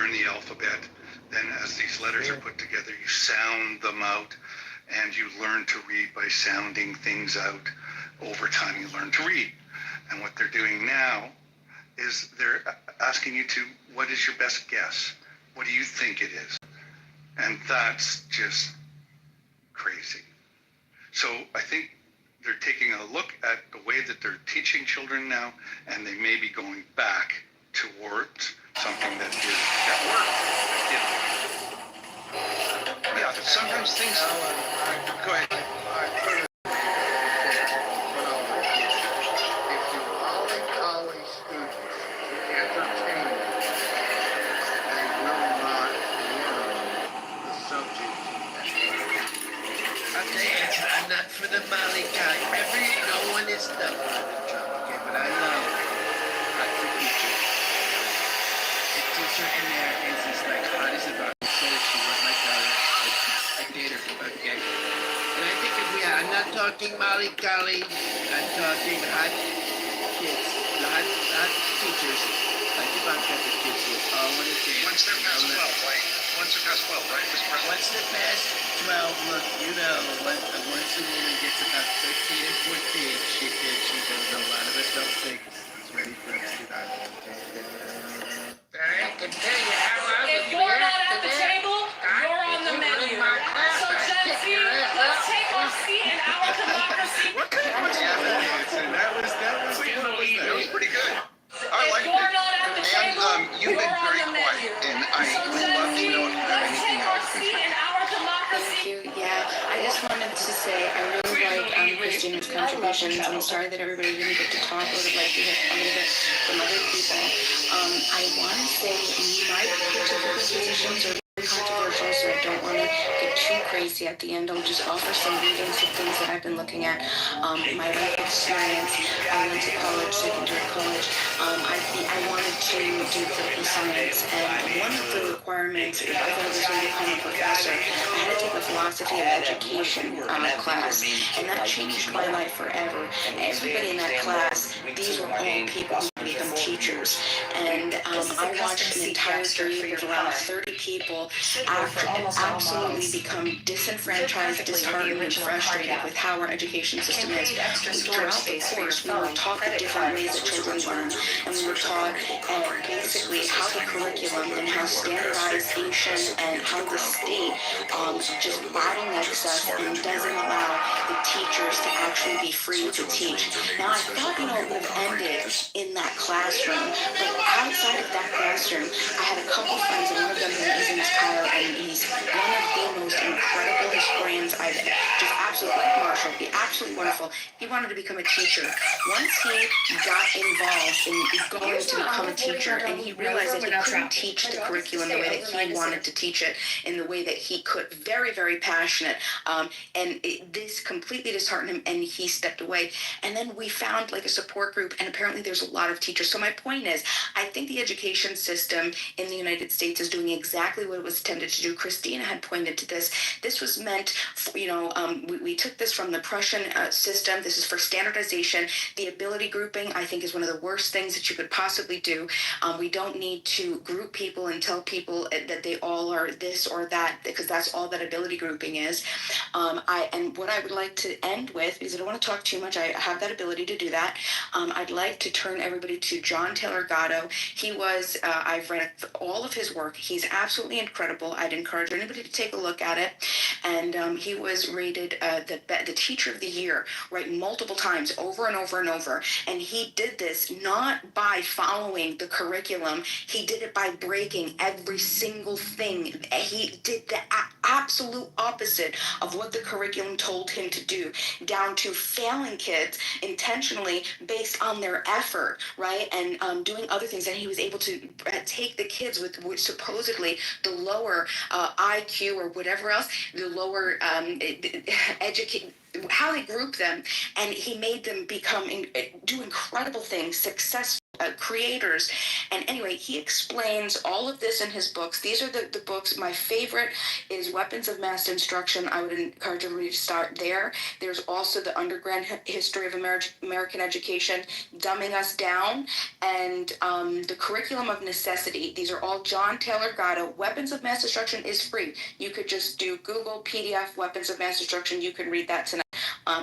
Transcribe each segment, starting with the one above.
learn the alphabet. Then as these letters are put together, you sound them out, and you learn to read by sounding things out. Over time, you learn to read. And what they're doing now is they're asking you to, what is your best guess? What do you think it is? And that's just crazy. So I think they're taking a look at the way that they're teaching children now, and they may be going back towards something that works. Yeah, sometimes things. Go ahead. For the Molly guy, no one is done for the job, okay? But I love the teacher. The teacher in there is just like hot as a rock. So she was my daughter. I date her, okay? And I think I'm not talking Molly Golly. I'm talking hot kids, the hot teachers. Like the contractor kids who all want to date. Once they're past 12, right? Once they're past 12, right, Mr. President? Once they're past 12, look, you know, once a woman gets about 13 and 14, she does a lot of adult things. It's ready for us to do. I can tell you how I was. If you're not at the table, you're on the menu. So, Gen Z, let's take our seat in our democracy. What kind of That was pretty good. I If like you're it. not at the table, You've you're been on very the quiet, menu. and I So, would Gen love to Z, know if you have let's anything take our else. seat in our democracy. Thank you. Yeah, I just wanted to say I really like Christina's contributions. I'm sorry that everybody didn't get to talk. I would have liked to hear some of it from other people. I want to say my particular positions are very controversial, so I don't want to get too crazy at the end. I'll just offer some readings of things that I've been looking at. My life experience. I went to college, secondary college. I wanted to do political science, and one of the requirements, if I was going to become a professor, I had to take a philosophy of education class, and that changed my life forever. Everybody in that class, these were all people who become teachers, and I watched an entire group of around 30 people absolutely become disenfranchised, disheartened, and frustrated with how our education system is. Throughout the course, we were taught the different ways that children learn, and we were taught basically how the curriculum and how standardization and how the state just bottlenecks us and doesn't allow the teachers to actually be free to teach. Now, I thought, it would have ended in that classroom, but outside of that classroom, I had a couple friends, and one of them is in Kyle, and he's one of the most incredible historians I've just absolutely, like Marshall, be absolutely wonderful. He wanted to become a teacher. Once he got involved in going to become a teacher, and he realized that he couldn't teach the curriculum the way that he wanted to teach it, in the way that he could, very, very passionate, and this completely disheartened him, and he stepped away. And then we found like a support group, and apparently there's a lot of teachers. So my point is, I think the education system in the United States is doing exactly what it was intended to do. Christina had pointed to this. This was meant for, we took this from the Prussian system. This is for standardization. The ability grouping, I think, is one of the worst things that you could possibly do. We don't need to group people and tell people that they all are this or that, because that's all that ability grouping is. And what I would like to end with, because I don't want to talk too much, I have that ability to do that. I'd like to turn everybody to John Taylor Gatto. He was, I've read all of his work. He's absolutely incredible. I'd encourage anybody to take a look at it. And he was rated the teacher of the year, right, multiple times, over and over and over. And he did this not by following the curriculum. He did it by breaking every single thing. He did the absolute opposite of what the curriculum told him to do, down to failing kids intentionally based on their effort, right, and doing other things. And he was able to take the kids with supposedly the lower IQ or whatever else, the lower how they group them, and he made them do incredible things, successful creators. And anyway, he explains all of this in his books. These are the books. My favorite is Weapons of Mass Destruction. I would encourage everybody to start there. There's also the Underground History of American Education, Dumbing Us Down, and the Curriculum of Necessity. These are all John Taylor Gatto. Weapons of Mass Destruction is free. You could just do Google PDF Weapons of Mass Destruction. You can read that tonight.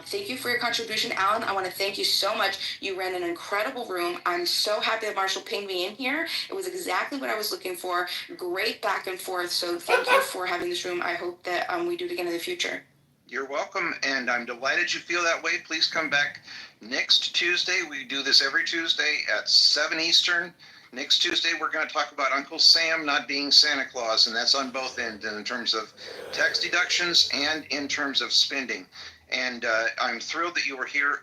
Thank you for your contribution, Alan. I want to thank you so much. You ran an incredible room. I'm so happy that Marshall pinged me in here. It was exactly what I was looking for. Great back and forth. So thank you for having this room. I hope that we do it again in the future. You're welcome, and I'm delighted you feel that way. Please come back next Tuesday. We do this every Tuesday at 7 Eastern. Next Tuesday, we're going to talk about Uncle Sam not being Santa Claus, and that's on both ends in terms of tax deductions and in terms of spending. And I'm thrilled that you were here.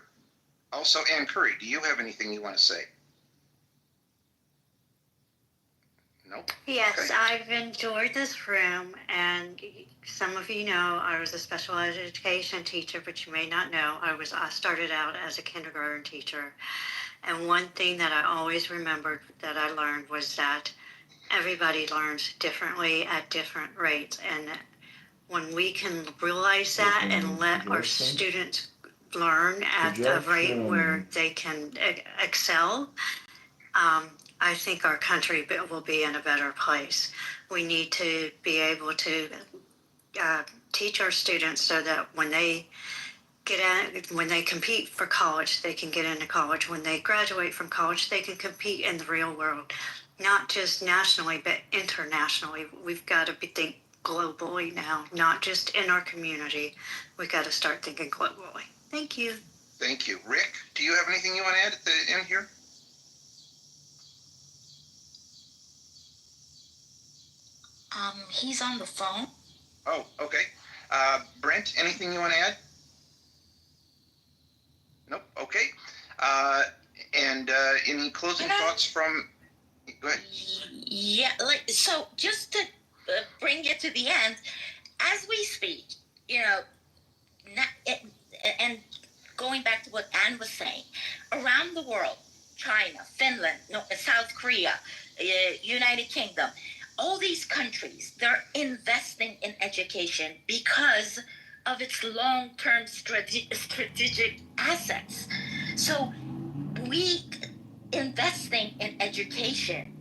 Also, Ann Curry, do you have anything you want to say? No? Yes, Okay. I've enjoyed this room, and some of you know I was a special education teacher, but you may not know I started out as a kindergarten teacher. And one thing that I always remembered that I learned was that everybody learns differently at different rates. And when we can realize that and let our students learn at a rate where they can excel, I think our country will be in a better place. We need to be able to teach our students so that when they compete for college, they can get into college. When they graduate from college, they can compete in the real world, not just nationally, but internationally. We've got to think globally now, not just in our community. We've got to start thinking globally. Thank you. Thank you. Rick, do you have anything you want to add at the end here? He's on the phone. Oh, okay. Brent, anything you want to add? Nope. Okay. And any closing thoughts from? Go ahead. Yeah, so just to bring it to the end, as we speak, and going back to what Anne was saying, around the world, China, Finland, South Korea, United Kingdom, all these countries, they're investing in education because of its long-term strategic assets. So investing in education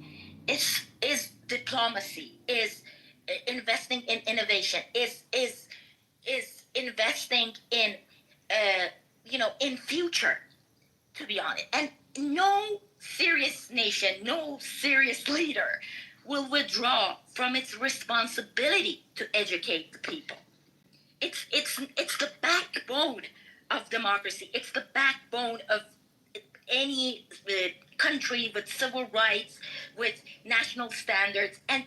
is diplomacy, is investing in innovation, is investing in in future, to be honest. And no serious nation, no serious leader will withdraw from its responsibility to educate the people. It's the backbone of democracy. It's the backbone of any country with civil rights, with national standards. And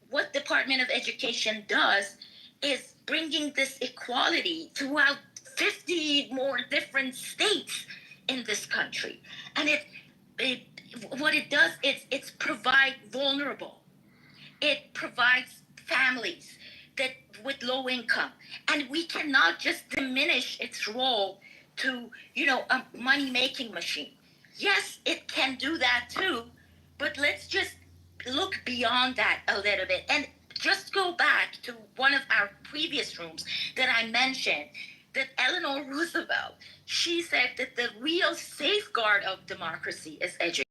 what Department of Education does is bringing this equality throughout 50 more different states in this country. And what it does is it's provide vulnerable. It provides families that with low income. And we cannot just diminish its role to, a money-making machine. Yes, it can do that too, but let's just look beyond that a little bit and just go back to one of our previous rooms that I mentioned, that Eleanor Roosevelt, she said that the real safeguard of democracy is education.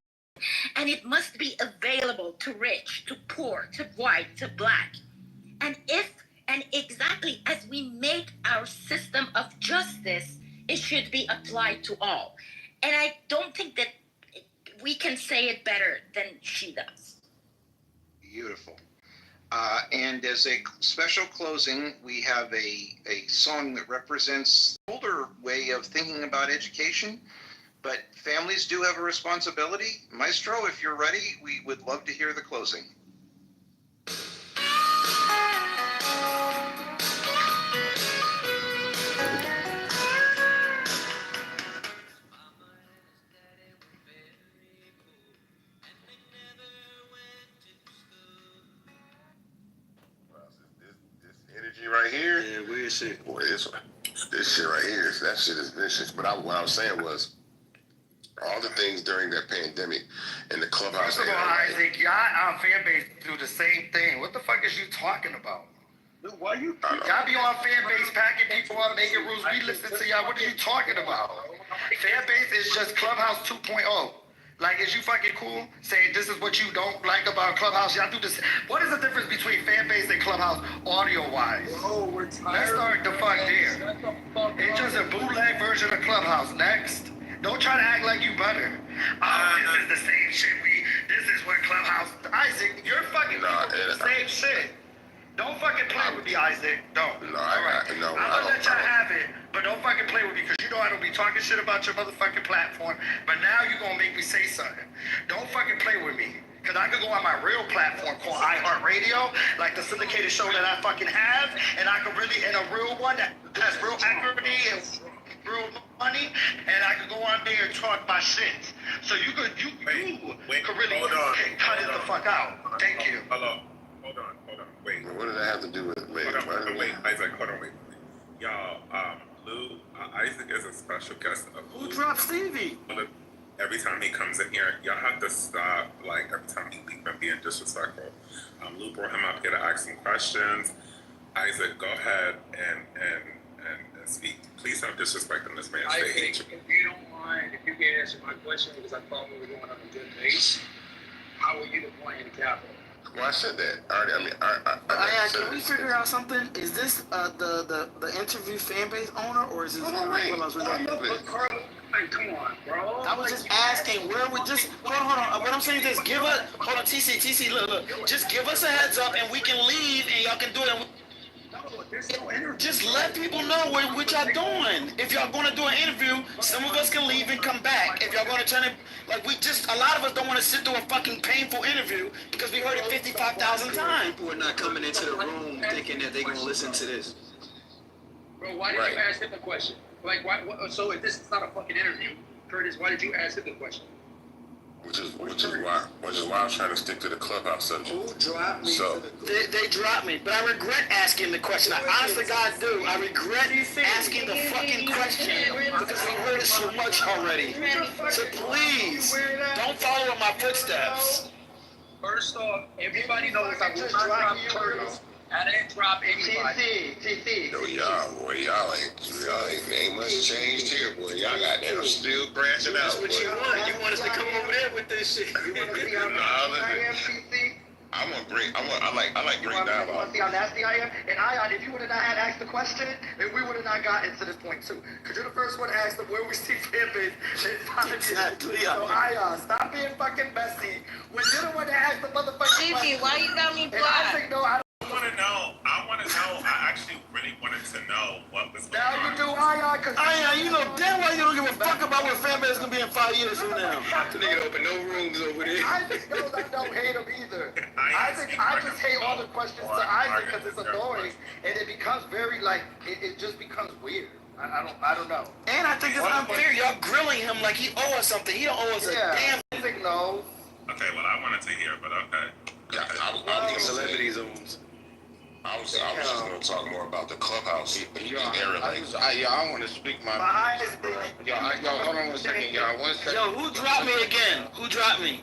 And it must be available to rich, to poor, to white, to black. And exactly as we make our system of justice, it should be applied to all. And I don't think that we can say it better than she does. Beautiful. And as a special closing, we have a song that represents the older way of thinking about education, but families do have a responsibility. Maestro, if you're ready, we would love to hear the closing. Energy right here. Yeah, weird shit. Boy, this shit right here, that shit is vicious. But what I was saying was, all the things during that pandemic and the clubhouse. First of all, Isaac, y'all fan base do the same thing. What the fuck is you talking about? Why you? Y'all be on fan base packing people up, making rules. We listen to y'all. What are you talking about? Fan base is just Clubhouse 2.0. Like, is you fucking cool saying this is what you don't like about Clubhouse? Y'all do this. What is the difference between fan base and Clubhouse audio-wise? Oh, we're tired. Let's start the fuck there. It's just a bootleg version of Clubhouse. Next. Don't try to act like you better. Oh, this is the same shit this is what Clubhouse. Isaac, you're fucking the same shit. Don't fucking play with me, Isaac. Don't. No, I'm gonna let y'all have it, but don't fucking play with me because you know I don't be talking shit about your motherfucking platform. But now you gonna make me say something. Don't fucking play with me. Cause I could go on my real platform called iHeartRadio, like the syndicated show that I fucking have, and I could really, and a real one that has real accuracy and real money, and I could go on there and talk my shit. So you could really cut it the fuck out. Thank you. Hello. Hold on. Wait. What did that have to do with it? Wait, Isaac, hold on, wait. Y'all, Lou, Isaac is a special guest of Lou. Who dropped Stevie? Every time he comes in here, y'all have to stop, like, every time he leaves and being disrespectful. Lou brought him up here to ask some questions. Isaac, go ahead and speak. Please don't disrespect this man's I stage. think if you don't mind, if you can answer my question, because I thought we were going on a good base, how are you deploying the capital? Well, I said that. Can we figure out something? Is this the interview fan base owner, or is this Come on, bro. I was just asking where we just hold on. What I'm saying is give us TC, look. Just give us a heads up and we can leave and y'all can do it. Just let people know what y'all doing. If y'all gonna do an interview, some of us can leave and come back. If y'all gonna try to, a lot of us don't want to sit through a fucking painful interview because we heard it 55,000 times. People are not coming into the room thinking that they're gonna listen to this. Bro, why did you ask him the question? Like, why? So if this is not a fucking interview, Curtis, why did you ask him the question? Which is why I was trying to stick to the clubhouse subject. Who dropped me? So they dropped me, but I regret asking the question. I honestly, God, do. I regret asking the fucking question because we heard it so much already. So please, don't follow in my footsteps. First off, everybody knows I will not drop Curtis. I didn't drop anybody. TC. Y'all ain't much changed here, boy. Y'all got them still branching out. That's what you want. You want us to come over there with this shit. I like great dialogue. You want to see how nasty I am? And Ion, if you would have not had asked the question, then we would have not gotten to this point too. Because you're the first one to ask them where we see fan base in 5 years. Exactly. So Ion, stop being fucking messy. When you're the one that asked the motherfucking question. Why you got me And I think, no, I I actually really wanted to know what was going now on. you do Ion, because You know damn well you don't give a fuck about what fan base is gonna be in 5 years from now. The nigga open no rooms over there. Isaac knows I don't hate him either. I just hate all the questions to Isaac because it's annoying and it becomes very it just becomes weird. I don't know. And I think it's unfair. Y'all grilling him like he owe us something. He don't owe us a damn. Isaac knows. Okay, well, I wanted to hear, but okay. Yeah, I was Celebrity zones. I was just gonna talk more about the clubhouse. I want to speak my. Y'all, hold on 1 second, y'all. 1 second. Yo, who dropped me again? Who dropped me?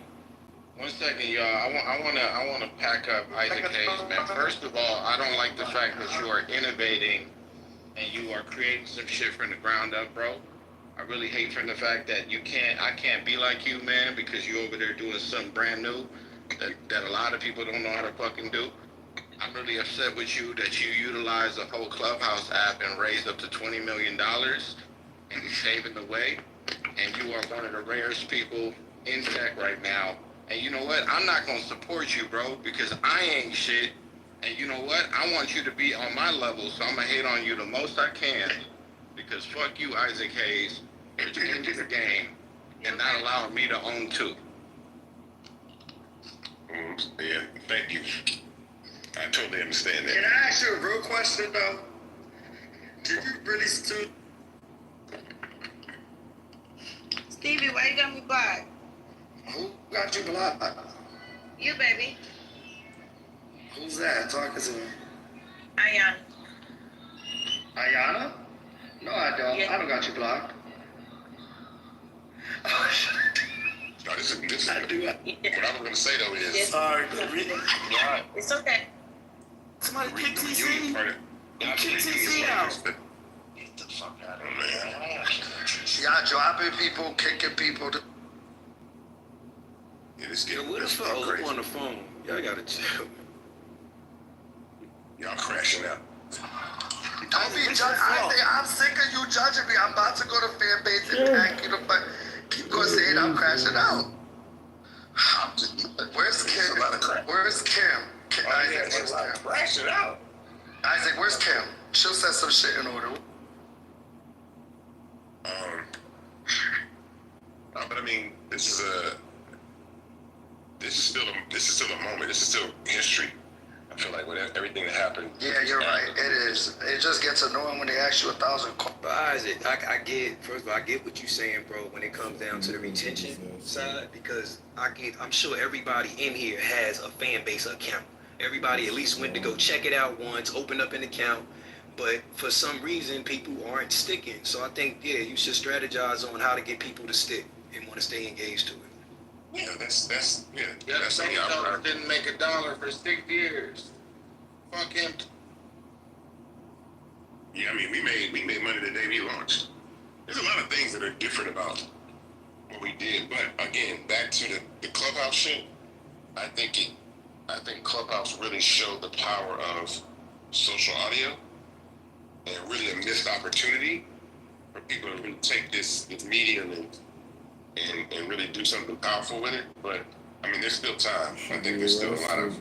1 second, y'all. I want to pack up Isaac Hayes, man. First of all, I don't like the fact that you are innovating and you are creating some shit from the ground up, bro. I really hate from the fact that I can't be like you, man, because you over there doing something brand new that a lot of people don't know how to fucking do. I'm really upset with you that you utilize the whole Clubhouse app and raised up to $20 million and you're saving the way. And you are one of the rarest people in tech right now. And you know what? I'm not going to support you, bro, because I ain't shit. And you know what? I want you to be on my level, so I'm going to hate on you the most I can. Because fuck you, Isaac Hayes, for changing the game and not allowing me to own two. Yeah, thank you. I totally understand that. Can I ask you a real question though? Did you really Stevie, why you got me blocked? Who got you blocked? You, baby. Who's that talking to me? Ayan. Ayana? No, I don't. Yeah. I don't got you blocked. No, this is I do. what I was gonna say though is Sorry, right. It's okay. somebody The kick reunion TC. part of Kick the TC reunion out. is the- Get the fuck out of here. Y'all dropping people, kicking people. Yeah, this Yo, getting what the this fuck? getting Oh, crazy. I'm on the phone. Y'all gotta chill. Y'all crashing out. Don't be judging. I'm sick of you judging me. I'm about to go to fan base and pack you the fuck. Keep going saying I'm crashing out. Where's Kim? Where's Kim? Isaac, where's Kim? Crashing out. Isaac, where's Kim? She'll set some shit in order. But I mean, this is still a moment. This is still history. I feel like with everything that happened. Yeah, you're right. It is. It just gets annoying when they ask you 1,000 questions. But Isaac, I get, first of all, I get what you're saying, bro, when it comes down to the retention side, because I'm sure everybody in here has a fan base account. Everybody at least went to go check it out once, opened up an account, but for some reason, people aren't sticking. So I think, yeah, you should strategize on how to get people to stick and want to stay engaged to it. Yeah, that's Jeff something Bezos didn't make $1 for 6 years. Fuck him. Yeah, I mean, we made money the day we launched. There's a lot of things that are different about what we did, but again, back to the Clubhouse shit. I think Clubhouse really showed the power of social audio, and really a missed opportunity for people to really take this medium and really do something powerful with it. But I mean, there's still time. I think there's still a lot of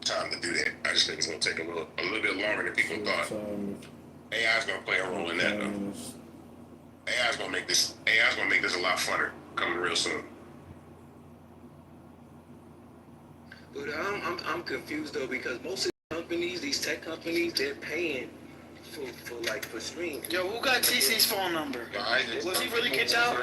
time to do that. I just think it's gonna take a little bit longer than people thought. AI is gonna play a role in that though. AI is gonna make this a lot funner coming real soon. But I'm confused though, because most of the companies, these tech companies, they're paying for streaming. Yo, who got TC's phone number? Was he really kicked out?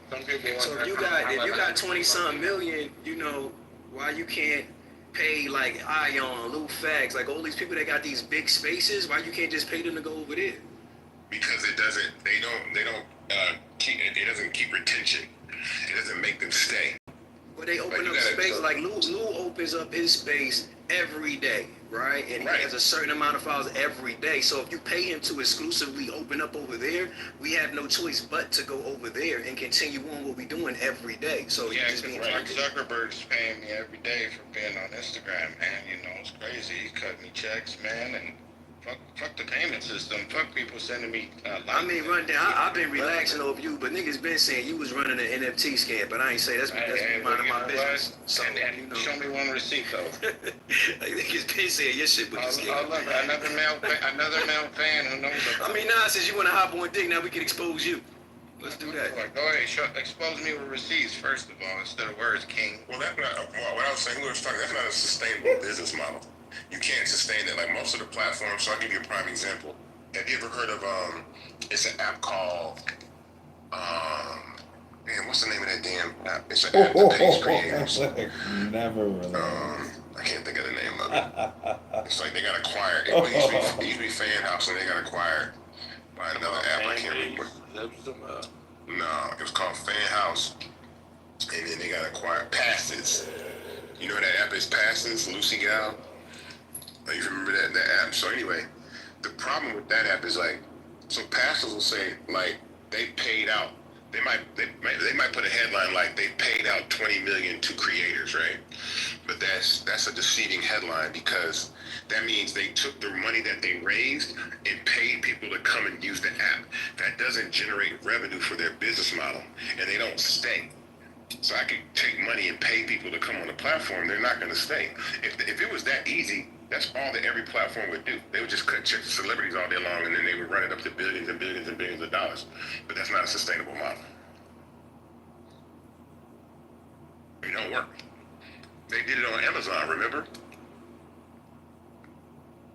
Some people want So if you got 20-something million, you know, why you can't pay like Ion, Lou Fax, like all these people that got these big spaces, why you can't just pay them to go over there? Because it doesn't keep retention. It doesn't make them stay. But they open up space, like Lou opens up his space every day, right? And he has a certain amount of files every day. So if you pay him to exclusively open up over there, we have no choice but to go over there and continue on what we're doing every day. So yeah, you just being Mark Zuckerberg's paying me every day for being on Instagram, man. You know, it's crazy. He's cutting me checks, man, and fuck the payment system. Fuck people sending me. I mean, Rundown, I've been relaxing over you, but niggas been saying you was running an NFT scam, but I ain't say that's minding my business. So, and you know. show me one receipt though. Niggas been saying your shit was a scam. Oh, look, another male fan who knows about I mean, nah, since you want to hop on dick, now we can expose you. Let's do that. Go ahead, expose me with receipts first of all, instead of words, King. Well, that's not what I was saying. That's not a sustainable business model. You can't sustain that. Like most of the platforms. So I'll give you a prime example. Have you ever heard of it's an app called man, what's the name of that damn app? It's an app that pays creators. Never really. I can't think of the name of it. It's like they got acquired. It used to be Fan House, and they got acquired by another app. I can't remember. No, it was called Fan House, and then they got acquired. Passes. You know what that app is? Passes, Lucy Gal. You remember that app? So anyway, the problem with that app is like, so pastors will say like they paid out. They might put a headline like they paid out 20 million to creators, right? But that's a deceiving headline, because that means they took the money that they raised and paid people to come and use the app. That doesn't generate revenue for their business model, and they don't stay. So I could take money and pay people to come on the platform. They're not going to stay. If it was that easy, that's all that every platform would do. They would just cut checks to celebrities all day long, and then they would run it up to billions and billions and billions of dollars. But that's not a sustainable model. It don't work. They did it on Amazon, remember?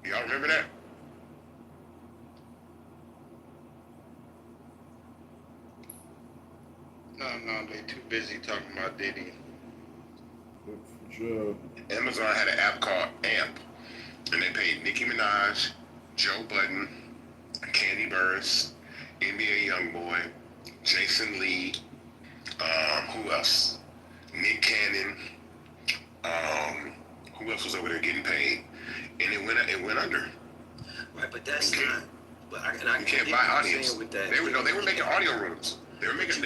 Y'all remember that? No, they too busy talking about Diddy. Sure. Amazon had an app called AMP, and they paid Nicki Minaj, Joe Budden, Candy Burris, NBA YoungBoy, Jason Lee, And I You can't get buy what you're audience. saying with that. They were making audio rooms. They were making.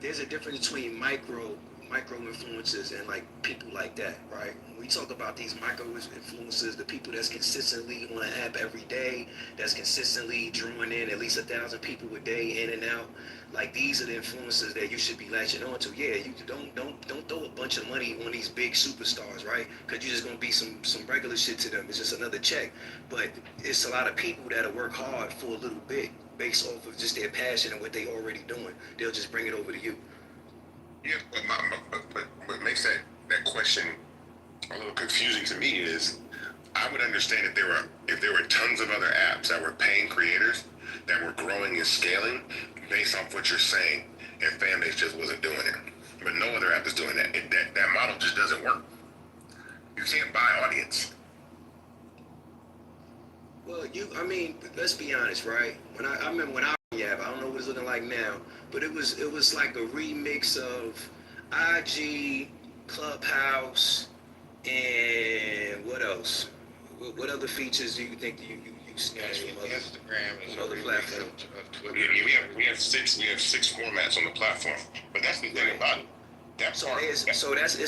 There's a difference between micro influencers and like people like that, right? When we talk about these micro influencers, the people that's consistently on an app every day, that's consistently drawing in at least 1,000 people a day in and out, like these are the influencers that you should be latching on to. Yeah, you don't throw a bunch of money on these big superstars, right? Because you're just gonna be some regular shit to them. It's just another check. But it's a lot of people that'll work hard for a little bit based off of just their passion and what they already doing. They'll just bring it over to you. Yeah, but what makes that question a little confusing to me is I would understand if there were tons of other apps that were paying creators that were growing and scaling based off what you're saying, and Fanbase just wasn't doing it. But no other app is doing that. That model just doesn't work. You can't buy audience. Well, let's be honest, right? I remember when I don't know what it's looking like now, but it was like a remix of IG, Clubhouse, and what else? What other features do you think you snatched from Instagram is other platforms? Of Twitter. We have six formats on the platform, but that's the thing about it. It's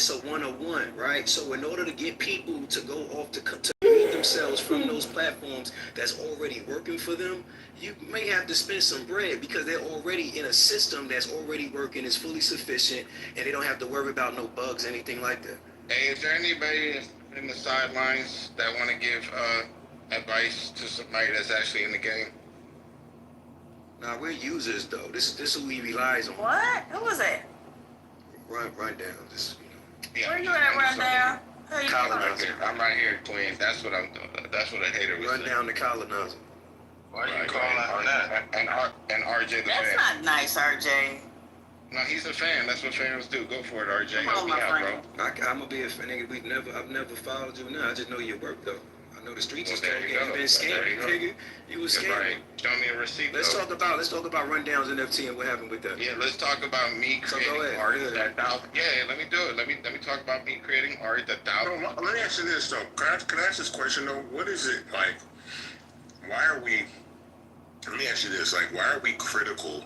a 101, right? So in order to get people to go off to read themselves from those platforms that's already working for them, you may have to spend some bread because they're already in a system that's already working, is fully sufficient, and they don't have to worry about no bugs, anything like that. Hey, is there anybody in the sidelines that want to give advice to somebody that's actually in the game? Nah, we're users though. This is who we relies on. What? Who was it? Run down. Just Yeah, Where you at, Rundown? I'm right here, Queen. That's what I'm doing. That's what a hater was run saying. down the colonizer. Why you call out that? And RJ the That's fan. not nice, RJ. No, he's a fan. That's what fans do. Go for it, RJ. Come on, my friend. I'm gonna be a fan. Nigga, I've never followed you. Now I just know your work though. I know the streets is There talking. you go. You've been scamming, nigga. You was That's scamming. right. Show me a receipt. Let's though. talk about Rundowns NFT and what happened with that. Yeah, let's talk about me creating art that let me do it. Let me talk about me creating art that Let me ask you this though. Can I ask this question though? What is it like? Why are we? Let me ask you this. Like, why are we critical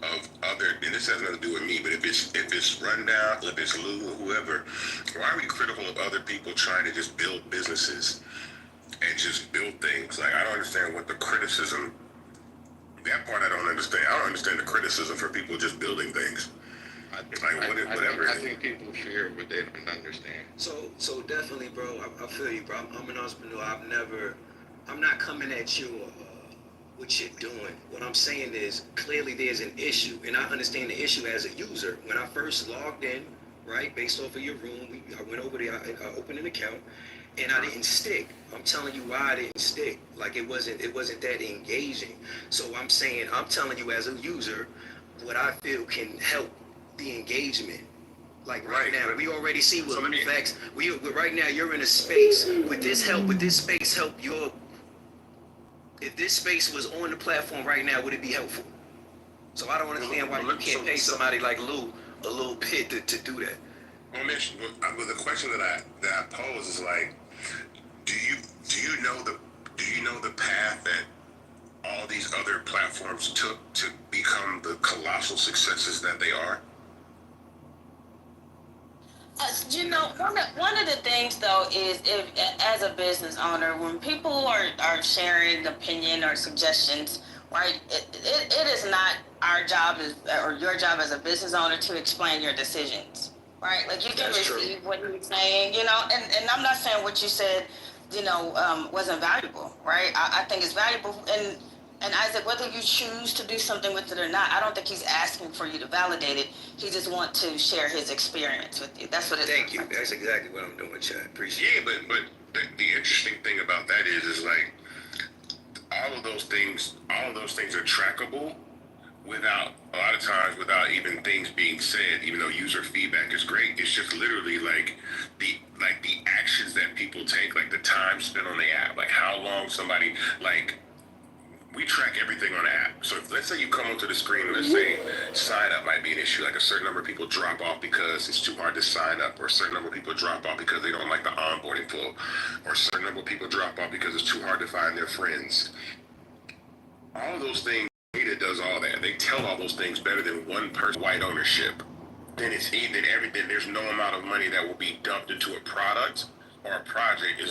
of other? And this has nothing to do with me. But if it's Rundown, if it's Lou or whoever, why are we critical of other people trying to just build businesses and just build things? Like, I don't understand what the criticism. That part I don't understand. I don't understand the criticism for people just building things. Whatever. I think people fear what they don't understand. So definitely, bro. I feel you, bro. I'm an entrepreneur. I'm not coming at you what you're doing. What I'm saying is clearly there's an issue, and I understand the issue as a user. When I first logged in, right, based off of your room, I went over there, I opened an account, and I didn't stick. I'm telling you why I didn't stick. Like it wasn't that engaging. So I'm telling you as a user what I feel can help the engagement. Like right now, we already see what facts. Right now you're in a space. Would this space help your? If this space was on the platform right now, would it be helpful? So I don't understand why you can't pay somebody like Lou a little bit to do that. Well, the question that I pose is like, do you know the path that all these other platforms took to become the colossal successes that they are? One of the things though is if, as a business owner, when people are sharing opinion or suggestions, right? It is not our job or your job as a business owner to explain your decisions, right? Like you can receive what he's saying, and I'm not saying what you said, wasn't valuable, right? I think it's valuable, and Isaac, whether you choose to do something with it or not, I don't think he's asking for you to validate it. He just wants to share his experience with you. That's what it's. Thank you. That's exactly what I'm doing, Chad. Appreciate it. Yeah, but the interesting thing about that is like all of those things are trackable without a lot of times without even things being said. Even though user feedback is great, it's just literally like the actions that people take, like the time spent on the app, like how long somebody like. We track everything on the app. So if, let's say you come onto the screen, let's say sign up might be an issue, like a certain number of people drop off because it's too hard to sign up, or a certain number of people drop off because they don't like the onboarding flow, or a certain number of people drop off because it's too hard to find their friends. All of those things, data does all that. They tell all those things better than one person, white ownership. Then it's even everything. There's no amount of money that will be dumped into a product or a project is